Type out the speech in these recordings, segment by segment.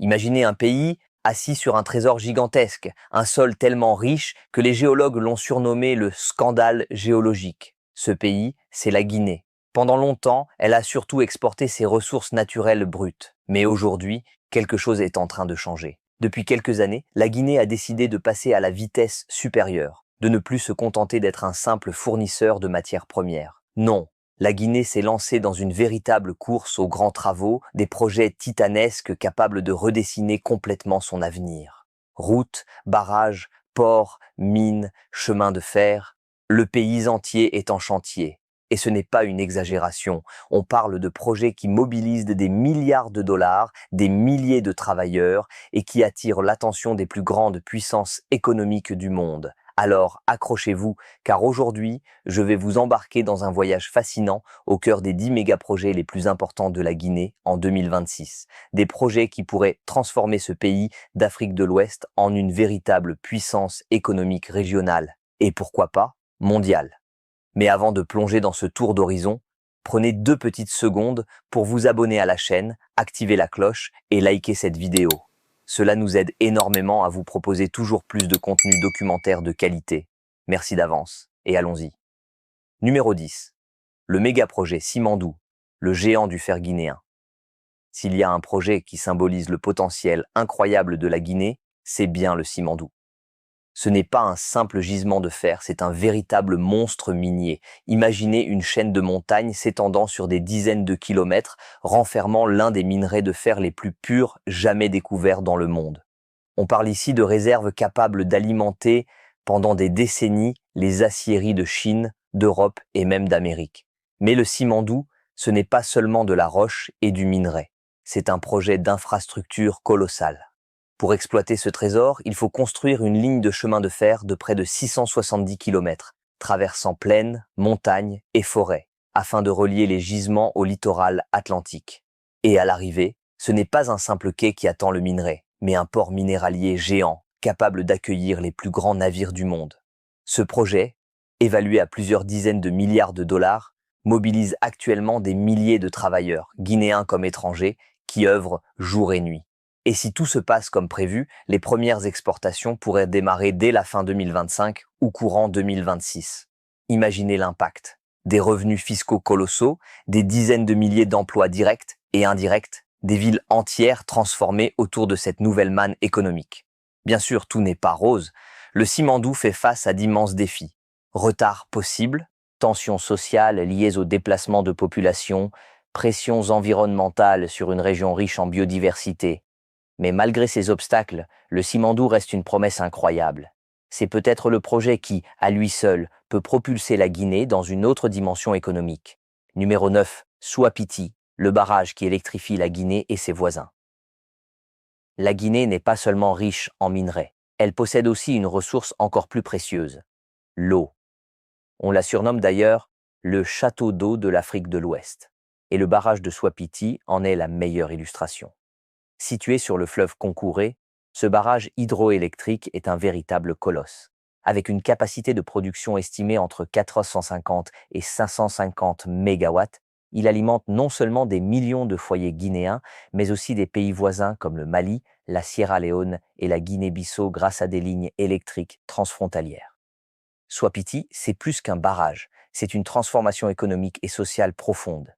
Imaginez un pays assis sur un trésor gigantesque, un sol tellement riche que les géologues l'ont surnommé le scandale géologique. Ce pays, c'est la Guinée. Pendant longtemps, elle a surtout exporté ses ressources naturelles brutes. Mais aujourd'hui, quelque chose est en train de changer. Depuis quelques années, la Guinée a décidé de passer à la vitesse supérieure, de ne plus se contenter d'être un simple fournisseur de matières premières. Non, la Guinée s'est lancée dans une véritable course aux grands travaux, des projets titanesques capables de redessiner complètement son avenir. Routes, barrages, ports, mines, chemins de fer, le pays entier est en chantier. Et ce n'est pas une exagération, on parle de projets qui mobilisent des milliards de dollars, des milliers de travailleurs et qui attirent l'attention des plus grandes puissances économiques du monde. Alors accrochez-vous, car aujourd'hui, je vais vous embarquer dans un voyage fascinant au cœur des 10 mégaprojets les plus importants de la Guinée en 2026. Des projets qui pourraient transformer ce pays d'Afrique de l'Ouest en une véritable puissance économique régionale. Et pourquoi pas, mondiale. Mais avant de plonger dans ce tour d'horizon, prenez 2 petites secondes pour vous abonner à la chaîne, activer la cloche et liker cette vidéo. Cela nous aide énormément à vous proposer toujours plus de contenu documentaire de qualité. Merci d'avance, et allons-y. Numéro 10. Le méga-projet Simandou, le géant du fer guinéen. S'il y a un projet qui symbolise le potentiel incroyable de la Guinée, c'est bien le Simandou. Ce n'est pas un simple gisement de fer, c'est un véritable monstre minier. Imaginez une chaîne de montagnes s'étendant sur des dizaines de kilomètres, renfermant l'un des minerais de fer les plus purs jamais découverts dans le monde. On parle ici de réserves capables d'alimenter pendant des décennies les aciéries de Chine, d'Europe et même d'Amérique. Mais le Simandou, ce n'est pas seulement de la roche et du minerai. C'est un projet d'infrastructure colossal. Pour exploiter ce trésor, il faut construire une ligne de chemin de fer de près de 670 km, traversant plaines, montagnes et forêts, afin de relier les gisements au littoral atlantique. Et à l'arrivée, ce n'est pas un simple quai qui attend le minerai, mais un port minéralier géant, capable d'accueillir les plus grands navires du monde. Ce projet, évalué à plusieurs dizaines de milliards de dollars, mobilise actuellement des milliers de travailleurs, guinéens comme étrangers, qui œuvrent jour et nuit. Et si tout se passe comme prévu, les premières exportations pourraient démarrer dès la fin 2025 ou courant 2026. Imaginez l'impact. Des revenus fiscaux colossaux, des dizaines de milliers d'emplois directs et indirects, des villes entières transformées autour de cette nouvelle manne économique. Bien sûr, tout n'est pas rose. Le Simandou fait face à d'immenses défis. Retard possible, tensions sociales liées au déplacement de population, pressions environnementales sur une région riche en biodiversité. Mais malgré ces obstacles, le Simandou reste une promesse incroyable. C'est peut-être le projet qui, à lui seul, peut propulser la Guinée dans une autre dimension économique. Numéro 9. Souapiti, le barrage qui électrifie la Guinée et ses voisins. La Guinée n'est pas seulement riche en minerais, elle possède aussi une ressource encore plus précieuse, l'eau. On la surnomme d'ailleurs le château d'eau de l'Afrique de l'Ouest. Et le barrage de Souapiti en est la meilleure illustration. Situé sur le fleuve Concouré, ce barrage hydroélectrique est un véritable colosse. Avec une capacité de production estimée entre 450 et 550 mégawatts, il alimente non seulement des millions de foyers guinéens, mais aussi des pays voisins comme le Mali, la Sierra Leone et la Guinée-Bissau grâce à des lignes électriques transfrontalières. Souapiti, c'est plus qu'un barrage, c'est une transformation économique et sociale profonde.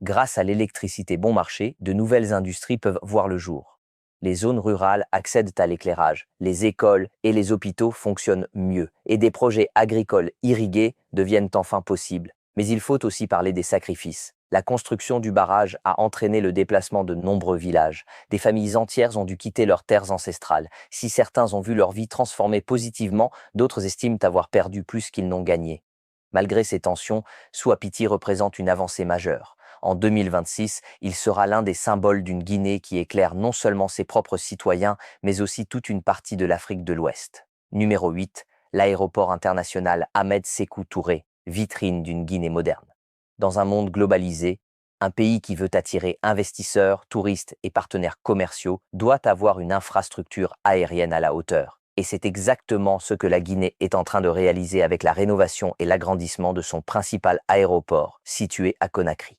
Grâce à l'électricité bon marché, de nouvelles industries peuvent voir le jour. Les zones rurales accèdent à l'éclairage, les écoles et les hôpitaux fonctionnent mieux, et des projets agricoles irrigués deviennent enfin possibles. Mais il faut aussi parler des sacrifices. La construction du barrage a entraîné le déplacement de nombreux villages. Des familles entières ont dû quitter leurs terres ancestrales. Si certains ont vu leur vie transformée positivement, d'autres estiment avoir perdu plus qu'ils n'ont gagné. Malgré ces tensions, Souapiti représente une avancée majeure. En 2026, il sera l'un des symboles d'une Guinée qui éclaire non seulement ses propres citoyens, mais aussi toute une partie de l'Afrique de l'Ouest. Numéro 8, l'aéroport international Ahmed Sékou Touré, vitrine d'une Guinée moderne. Dans un monde globalisé, un pays qui veut attirer investisseurs, touristes et partenaires commerciaux doit avoir une infrastructure aérienne à la hauteur. Et c'est exactement ce que la Guinée est en train de réaliser avec la rénovation et l'agrandissement de son principal aéroport, situé à Conakry.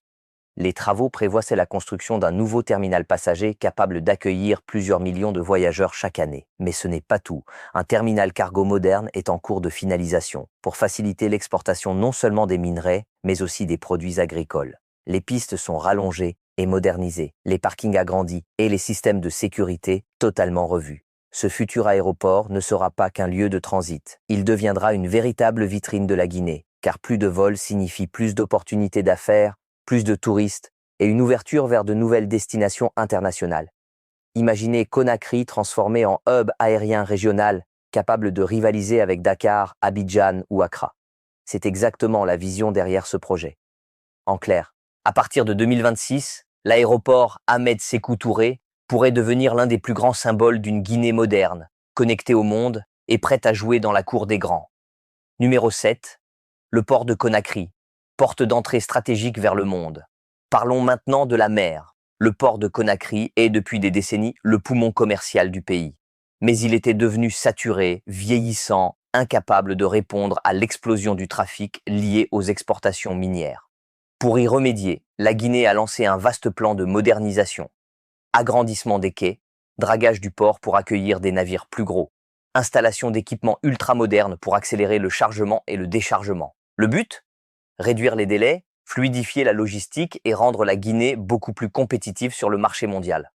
Les travaux prévoient la construction d'un nouveau terminal passager capable d'accueillir plusieurs millions de voyageurs chaque année. Mais ce n'est pas tout. Un terminal cargo moderne est en cours de finalisation pour faciliter l'exportation non seulement des minerais, mais aussi des produits agricoles. Les pistes sont rallongées et modernisées, les parkings agrandis et les systèmes de sécurité totalement revus. Ce futur aéroport ne sera pas qu'un lieu de transit. Il deviendra une véritable vitrine de la Guinée, car plus de vols signifie plus d'opportunités d'affaires, plus de touristes et une ouverture vers de nouvelles destinations internationales. Imaginez Conakry transformé en hub aérien régional, capable de rivaliser avec Dakar, Abidjan ou Accra. C'est exactement la vision derrière ce projet. En clair, à partir de 2026, l'aéroport Ahmed Sékou Touré pourrait devenir l'un des plus grands symboles d'une Guinée moderne, connectée au monde et prête à jouer dans la cour des grands. Numéro 7. Le port de Conakry, porte d'entrée stratégique vers le monde. Parlons maintenant de la mer. Le port de Conakry est depuis des décennies le poumon commercial du pays. Mais il était devenu saturé, vieillissant, incapable de répondre à l'explosion du trafic lié aux exportations minières. Pour y remédier, la Guinée a lancé un vaste plan de modernisation. Agrandissement des quais, dragage du port pour accueillir des navires plus gros, installation d'équipements ultramodernes pour accélérer le chargement et le déchargement. Le but ? Réduire les délais, fluidifier la logistique et rendre la Guinée beaucoup plus compétitive sur le marché mondial.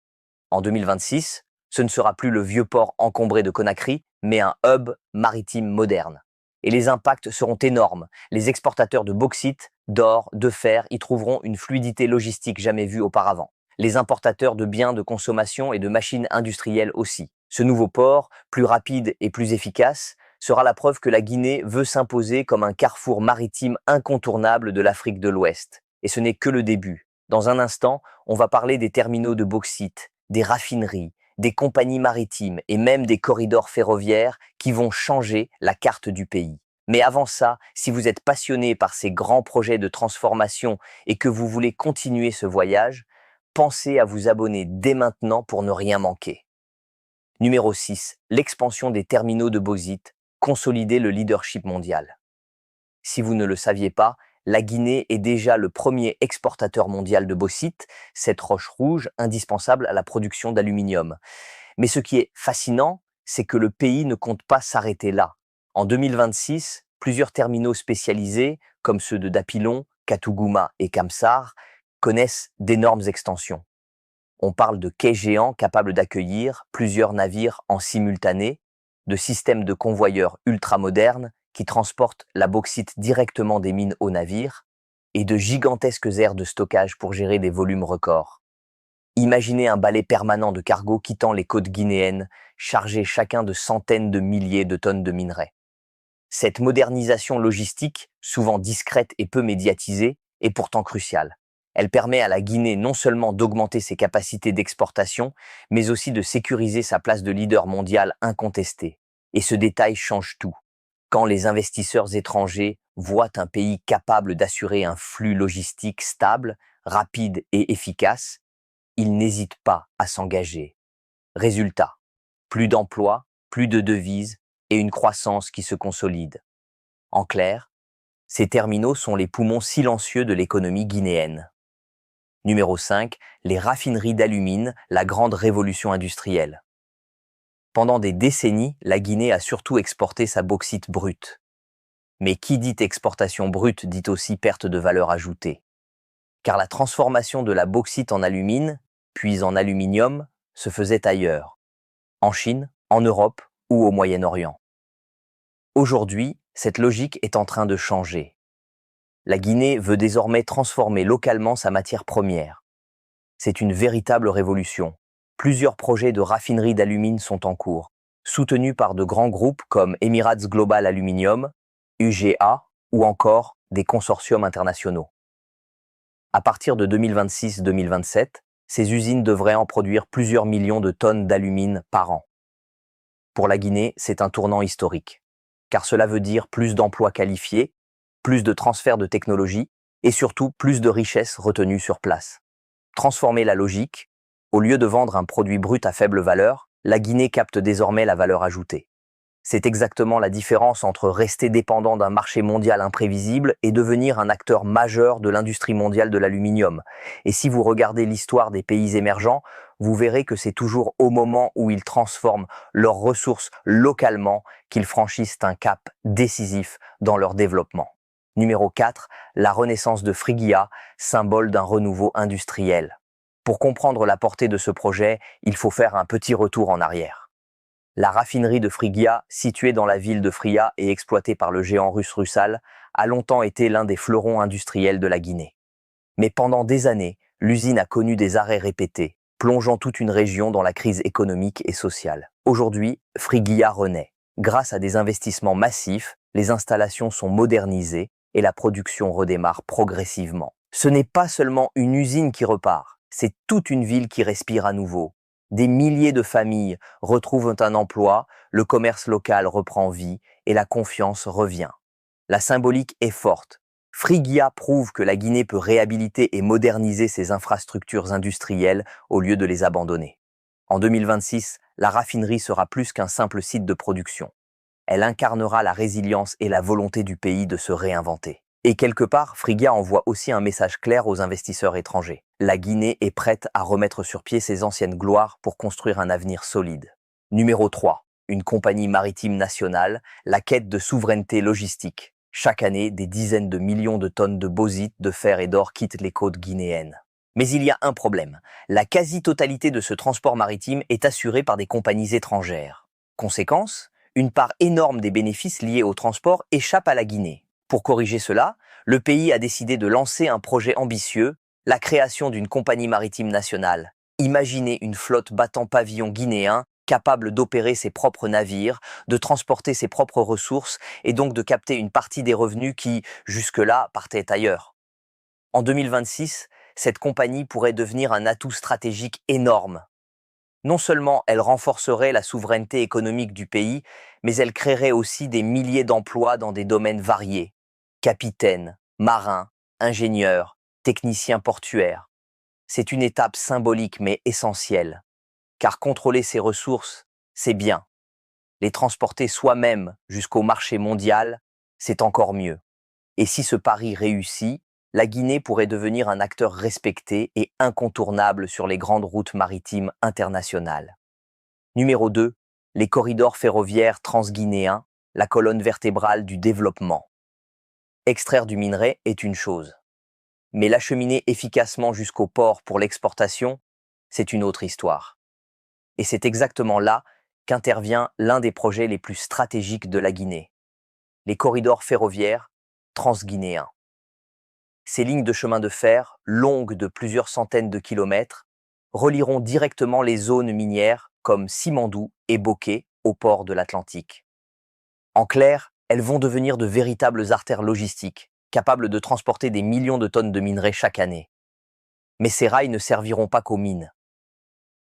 En 2026, ce ne sera plus le vieux port encombré de Conakry, mais un hub maritime moderne. Et les impacts seront énormes. Les exportateurs de bauxite, d'or, de fer y trouveront une fluidité logistique jamais vue auparavant. Les importateurs de biens de consommation et de machines industrielles aussi. Ce nouveau port, plus rapide et plus efficace, sera la preuve que la Guinée veut s'imposer comme un carrefour maritime incontournable de l'Afrique de l'Ouest. Et ce n'est que le début. Dans un instant, on va parler des terminaux de bauxite, des raffineries, des compagnies maritimes et même des corridors ferroviaires qui vont changer la carte du pays. Mais avant ça, si vous êtes passionné par ces grands projets de transformation et que vous voulez continuer ce voyage, pensez à vous abonner dès maintenant pour ne rien manquer. Numéro 6. L'expansion des terminaux de bauxite, consolider le leadership mondial. Si vous ne le saviez pas, la Guinée est déjà le premier exportateur mondial de bauxite, cette roche rouge indispensable à la production d'aluminium. Mais ce qui est fascinant, c'est que le pays ne compte pas s'arrêter là. En 2026, plusieurs terminaux spécialisés, comme ceux de Dapilon, Katouguma et Kamsar, connaissent d'énormes extensions. On parle de quais géants capables d'accueillir plusieurs navires en simultané, de systèmes de convoyeurs ultramodernes qui transportent la bauxite directement des mines aux navires, et de gigantesques aires de stockage pour gérer des volumes records. Imaginez un balai permanent de cargos quittant les côtes guinéennes, chargés chacun de centaines de milliers de tonnes de minerais. Cette modernisation logistique, souvent discrète et peu médiatisée, est pourtant cruciale. Elle permet à la Guinée non seulement d'augmenter ses capacités d'exportation, mais aussi de sécuriser sa place de leader mondial incontesté. Et ce détail change tout. Quand les investisseurs étrangers voient un pays capable d'assurer un flux logistique stable, rapide et efficace, ils n'hésitent pas à s'engager. Résultat, plus d'emplois, plus de devises et une croissance qui se consolide. En clair, ces terminaux sont les poumons silencieux de l'économie guinéenne. Numéro 5, les raffineries d'alumine, la grande révolution industrielle. Pendant des décennies, la Guinée a surtout exporté sa bauxite brute. Mais qui dit exportation brute dit aussi perte de valeur ajoutée. Car la transformation de la bauxite en alumine, puis en aluminium, se faisait ailleurs, en Chine, en Europe ou au Moyen-Orient. Aujourd'hui, cette logique est en train de changer. La Guinée veut désormais transformer localement sa matière première. C'est une véritable révolution. Plusieurs projets de raffinerie d'alumine sont en cours, soutenus par de grands groupes comme Emirates Global Aluminium, UGA ou encore des consortiums internationaux. À partir de 2026-2027, ces usines devraient en produire plusieurs millions de tonnes d'alumine par an. Pour la Guinée, c'est un tournant historique, car cela veut dire plus d'emplois qualifiés, plus de transferts de technologie et surtout plus de richesses retenues sur place. Transformer la logique, au lieu de vendre un produit brut à faible valeur, la Guinée capte désormais la valeur ajoutée. C'est exactement la différence entre rester dépendant d'un marché mondial imprévisible et devenir un acteur majeur de l'industrie mondiale de l'aluminium. Et si vous regardez l'histoire des pays émergents, vous verrez que c'est toujours au moment où ils transforment leurs ressources localement qu'ils franchissent un cap décisif dans leur développement. Numéro 4, la renaissance de Frigia, symbole d'un renouveau industriel. Pour comprendre la portée de ce projet, il faut faire un petit retour en arrière. La raffinerie de Frigia, située dans la ville de Fria et exploitée par le géant russe Rusal, a longtemps été l'un des fleurons industriels de la Guinée. Mais pendant des années, l'usine a connu des arrêts répétés, plongeant toute une région dans la crise économique et sociale. Aujourd'hui, Frigia renaît. Grâce à des investissements massifs, les installations sont modernisées et la production redémarre progressivement. Ce n'est pas seulement une usine qui repart, c'est toute une ville qui respire à nouveau. Des milliers de familles retrouvent un emploi, le commerce local reprend vie et la confiance revient. La symbolique est forte. Frigia prouve que la Guinée peut réhabiliter et moderniser ses infrastructures industrielles au lieu de les abandonner. En 2026, la raffinerie sera plus qu'un simple site de production. Elle incarnera la résilience et la volonté du pays de se réinventer. Et quelque part, Frigia envoie aussi un message clair aux investisseurs étrangers. La Guinée est prête à remettre sur pied ses anciennes gloires pour construire un avenir solide. Numéro 3. Une compagnie maritime nationale, la quête de souveraineté logistique. Chaque année, des dizaines de millions de tonnes de bauxite, de fer et d'or quittent les côtes guinéennes. Mais il y a un problème. La quasi-totalité de ce transport maritime est assurée par des compagnies étrangères. Conséquence, une part énorme des bénéfices liés au transport échappe à la Guinée. Pour corriger cela, le pays a décidé de lancer un projet ambitieux, la création d'une compagnie maritime nationale. Imaginez une flotte battant pavillon guinéen, capable d'opérer ses propres navires, de transporter ses propres ressources et donc de capter une partie des revenus qui, jusque-là, partaient ailleurs. En 2026, cette compagnie pourrait devenir un atout stratégique énorme. Non seulement elle renforcerait la souveraineté économique du pays, mais elle créerait aussi des milliers d'emplois dans des domaines variés. Capitaines, marins, ingénieurs, techniciens portuaires. C'est une étape symbolique mais essentielle, car contrôler ces ressources, c'est bien. Les transporter soi-même jusqu'au marché mondial, c'est encore mieux. Et si ce pari réussit, la Guinée pourrait devenir un acteur respecté et incontournable sur les grandes routes maritimes internationales. Numéro 2. Les corridors ferroviaires transguinéens, la colonne vertébrale du développement. Extraire du minerai est une chose, mais l'acheminer efficacement jusqu'au port pour l'exportation, c'est une autre histoire. Et c'est exactement là qu'intervient l'un des projets les plus stratégiques de la Guinée, les corridors ferroviaires transguinéens. Ces lignes de chemin de fer, longues de plusieurs centaines de kilomètres, relieront directement les zones minières comme Simandou et Bokeh au port de l'Atlantique. En clair, elles vont devenir de véritables artères logistiques, capables de transporter des millions de tonnes de minerais chaque année. Mais ces rails ne serviront pas qu'aux mines.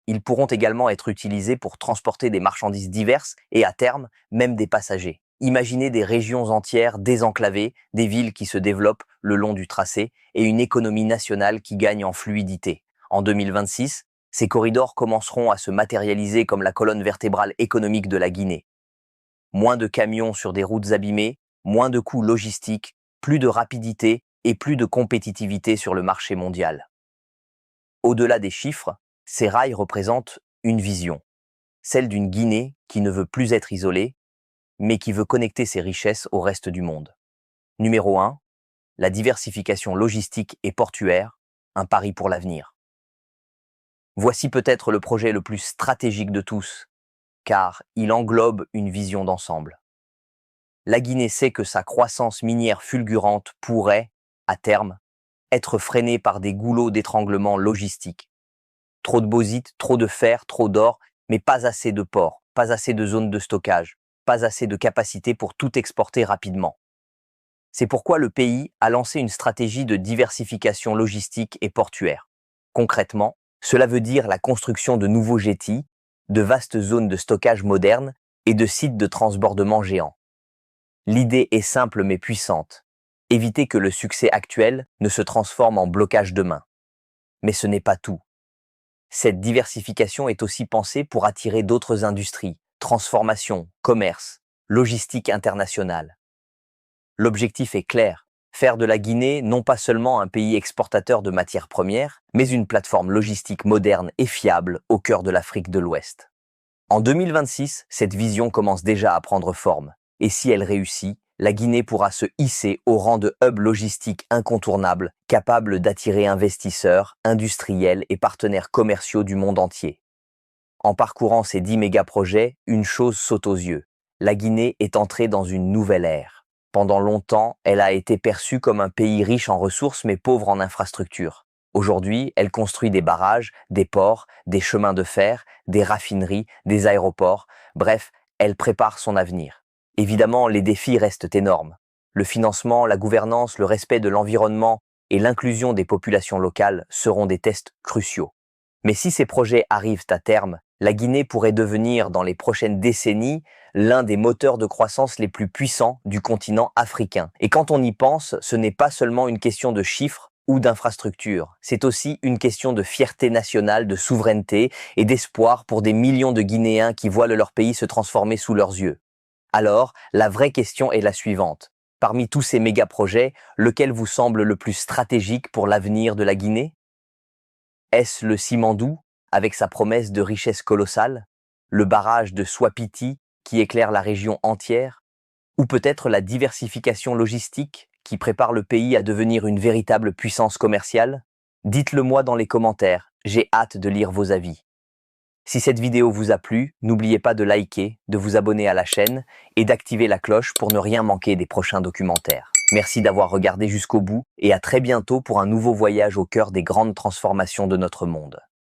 Ils pourront également être utilisés pour transporter des marchandises diverses et, à terme, même des passagers. Imaginez des régions entières désenclavées, des villes qui se développent le long du tracé et une économie nationale qui gagne en fluidité. En 2026, ces corridors commenceront à se matérialiser comme la colonne vertébrale économique de la Guinée. Moins de camions sur des routes abîmées, moins de coûts logistiques, plus de rapidité et plus de compétitivité sur le marché mondial. Au-delà des chiffres, ces rails représentent une vision, celle d'une Guinée qui ne veut plus être isolée, mais qui veut connecter ses richesses au reste du monde. Numéro 1, la diversification logistique et portuaire, un pari pour l'avenir. Voici peut-être le projet le plus stratégique de tous, car il englobe une vision d'ensemble. La Guinée sait que sa croissance minière fulgurante pourrait, à terme, être freinée par des goulots d'étranglement logistiques. Trop de bauxite, trop de fer, trop d'or, mais pas assez de ports, pas assez de zones de stockage, pas assez de capacité pour tout exporter rapidement. C'est pourquoi le pays a lancé une stratégie de diversification logistique et portuaire. Concrètement, cela veut dire la construction de nouveaux jetties, de vastes zones de stockage modernes et de sites de transbordement géants. L'idée est simple mais puissante. Éviter que le succès actuel ne se transforme en blocage demain. Mais ce n'est pas tout. Cette diversification est aussi pensée pour attirer d'autres industries, transformation, commerce, logistique internationale. L'objectif est clair, faire de la Guinée non pas seulement un pays exportateur de matières premières, mais une plateforme logistique moderne et fiable au cœur de l'Afrique de l'Ouest. En 2026, cette vision commence déjà à prendre forme, et si elle réussit, la Guinée pourra se hisser au rang de hub logistique incontournable, capable d'attirer investisseurs, industriels et partenaires commerciaux du monde entier. En parcourant ces 10 méga-projets, une chose saute aux yeux. La Guinée est entrée dans une nouvelle ère. Pendant longtemps, elle a été perçue comme un pays riche en ressources mais pauvre en infrastructures. Aujourd'hui, elle construit des barrages, des ports, des chemins de fer, des raffineries, des aéroports, bref, elle prépare son avenir. Évidemment, les défis restent énormes. Le financement, la gouvernance, le respect de l'environnement et l'inclusion des populations locales seront des tests cruciaux. Mais si ces projets arrivent à terme, la Guinée pourrait devenir, dans les prochaines décennies, l'un des moteurs de croissance les plus puissants du continent africain. Et quand on y pense, ce n'est pas seulement une question de chiffres ou d'infrastructures, c'est aussi une question de fierté nationale, de souveraineté et d'espoir pour des millions de Guinéens qui voient leur pays se transformer sous leurs yeux. Alors, la vraie question est la suivante. Parmi tous ces méga-projets, lequel vous semble le plus stratégique pour l'avenir de la Guinée ? Est-ce le Simandou, avec sa promesse de richesse colossale, le barrage de Swapiti qui éclaire la région entière, ou peut-être la diversification logistique qui prépare le pays à devenir une véritable puissance commerciale? Dites-le moi dans les commentaires, j'ai hâte de lire vos avis. Si cette vidéo vous a plu, n'oubliez pas de liker, de vous abonner à la chaîne et d'activer la cloche pour ne rien manquer des prochains documentaires. Merci d'avoir regardé jusqu'au bout et à très bientôt pour un nouveau voyage au cœur des grandes transformations de notre monde.